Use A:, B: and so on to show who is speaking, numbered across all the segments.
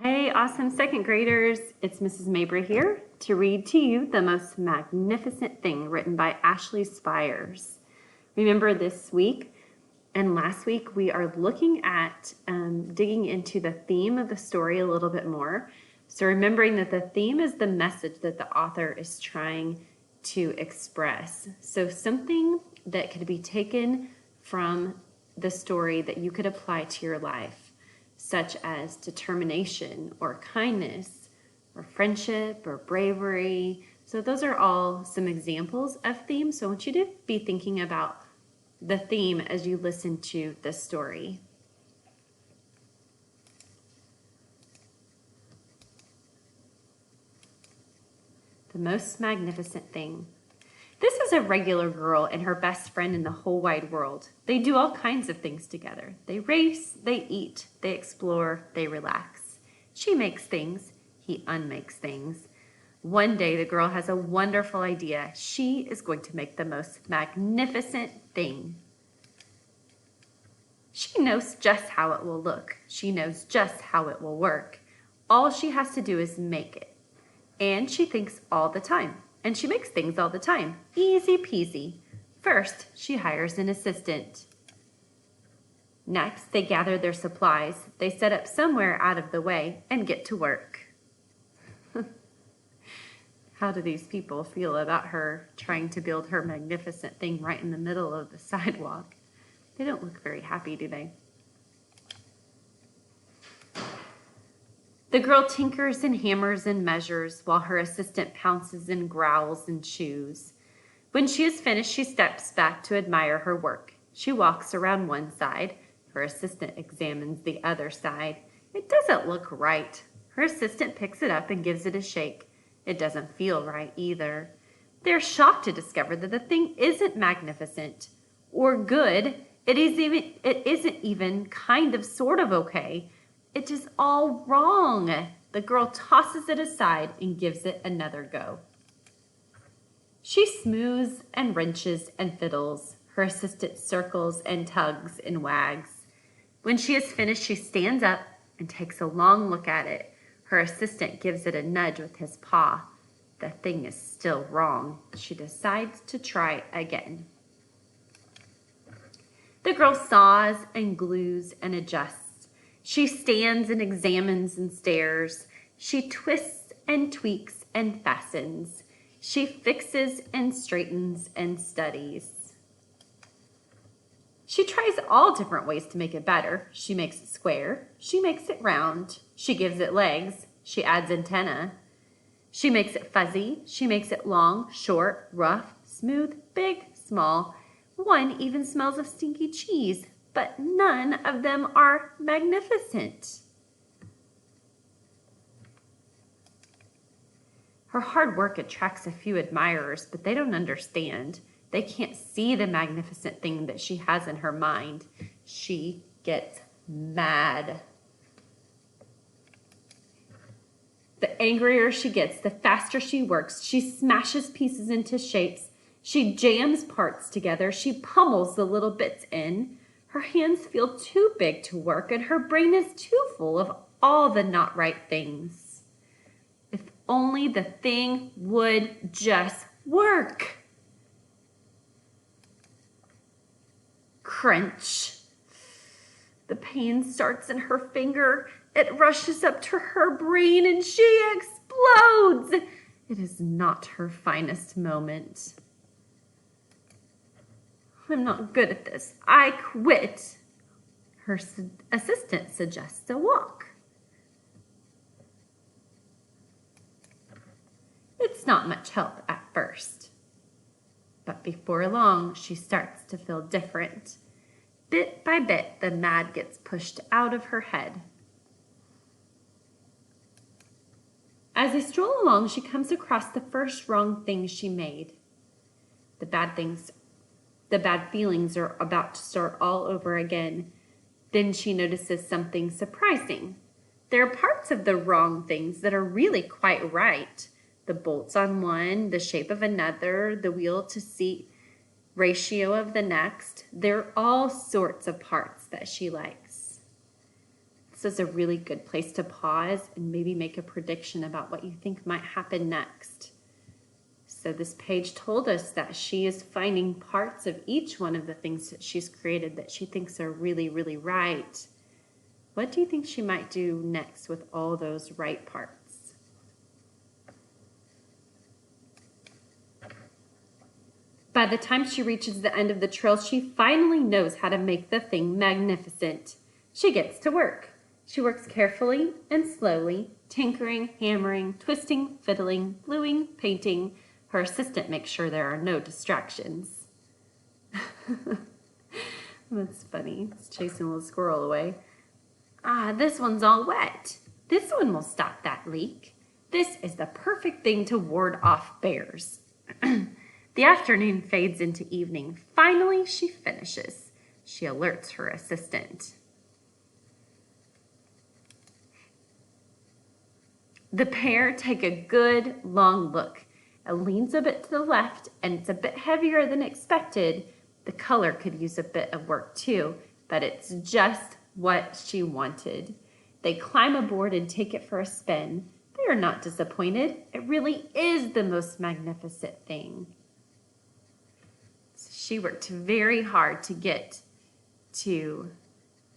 A: Hey, awesome second graders. It's Mrs. Mabry here to read to you The Most Magnificent Thing, written by Ashley Spires. Remember, this week and last week we are looking at digging into the theme of the story a little bit more. So remembering that the theme is the message that the author is trying to express. So something that could be taken from the story that you could apply to your life, such as determination or kindness or friendship or bravery. So those are all some examples of themes. So I want you to be thinking about the theme as you listen to this story. The most magnificent thing. This is a regular girl and her best friend in the whole wide world. They do all kinds of things together. They race, they eat, they explore, they relax. She makes things, he unmakes things. One day the girl has a wonderful idea. She is going to make the most magnificent thing. She knows just how it will look. She knows just how it will work. All she has to do is make it. And she thinks all the time. And she makes things all the time. Easy peasy. First, she hires an assistant. Next, they gather their supplies. They set up somewhere out of the way and get to work. How do these people feel about her trying to build her magnificent thing right in the middle of the sidewalk? They don't look very happy, do they? The girl tinkers and hammers and measures while her assistant pounces and growls and chews. When she is finished, she steps back to admire her work. She walks around one side. Her assistant examines the other side. It doesn't look right. Her assistant picks it up and gives it a shake. It doesn't feel right either. They're shocked to discover that the thing isn't magnificent or good. It isn't even kind of sort of okay. It is all wrong. The girl tosses it aside and gives it another go. She smooths and wrenches and fiddles. Her assistant circles and tugs and wags. When she is finished, she stands up and takes a long look at it. Her assistant gives it a nudge with his paw. The thing is still wrong. She decides to try again. The girl saws and glues and adjusts. She stands and examines and stares. She twists and tweaks and fastens. She fixes and straightens and studies. She tries all different ways to make it better. She makes it square. She makes it round. She gives it legs. She adds antenna. She makes it fuzzy. She makes it long, short, rough, smooth, big, small. One even smells of stinky cheese. But none of them are magnificent. Her hard work attracts a few admirers, but they don't understand. They can't see the magnificent thing that she has in her mind. She gets mad. The angrier she gets, the faster she works. She smashes pieces into shapes. She jams parts together. She pummels the little bits in. Her hands feel too big to work, and her brain is too full of all the not right things. If only the thing would just work. Crunch. The pain starts in her finger. It rushes up to her brain, and she explodes. It is not her finest moment. I'm not good at this. I quit. Her assistant suggests a walk. It's not much help at first. But before long, she starts to feel different. Bit by bit, the mad gets pushed out of her head. As they stroll along, she comes across the first wrong thing she made. The bad feelings are about to start all over again. Then she notices something surprising. There are parts of the wrong things that are really quite right. The bolts on one, the shape of another, the wheel to seat ratio of the next. There are all sorts of parts that she likes. This is a really good place to pause and maybe make a prediction about what you think might happen next. So this page told us that she is finding parts of each one of the things that she's created that she thinks are really, really right. What do you think she might do next with all those right parts? By the time she reaches the end of the trail, she finally knows how to make the thing magnificent. She gets to work. She works carefully and slowly, tinkering, hammering, twisting, fiddling, gluing, painting. Her assistant makes sure there are no distractions. That's funny. It's chasing a little squirrel away. Ah, this one's all wet. This one will stop that leak. This is the perfect thing to ward off bears. The afternoon fades into evening. Finally, she finishes. She alerts her assistant. The pair take a good long look. It leans a bit to the left and it's a bit heavier than expected. The color could use a bit of work too, but it's just what she wanted. They climb aboard and take it for a spin. They are not disappointed. It really is the most magnificent thing. So she worked very hard to get to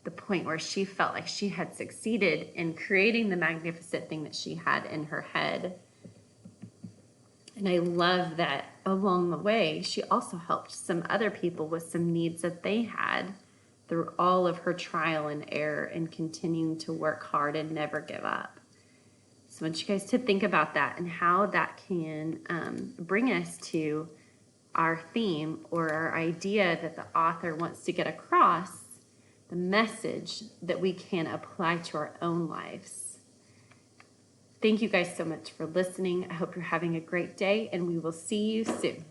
A: the point where she felt like she had succeeded in creating the magnificent thing that she had in her head. And I love that along the way, she also helped some other people with some needs that they had through all of her trial and error and continuing to work hard and never give up. So I want you guys to think about that and how that can bring us to our theme or our idea that the author wants to get across, the message that we can apply to our own lives. Thank you guys so much for listening. I hope you're having a great day, and we will see you soon.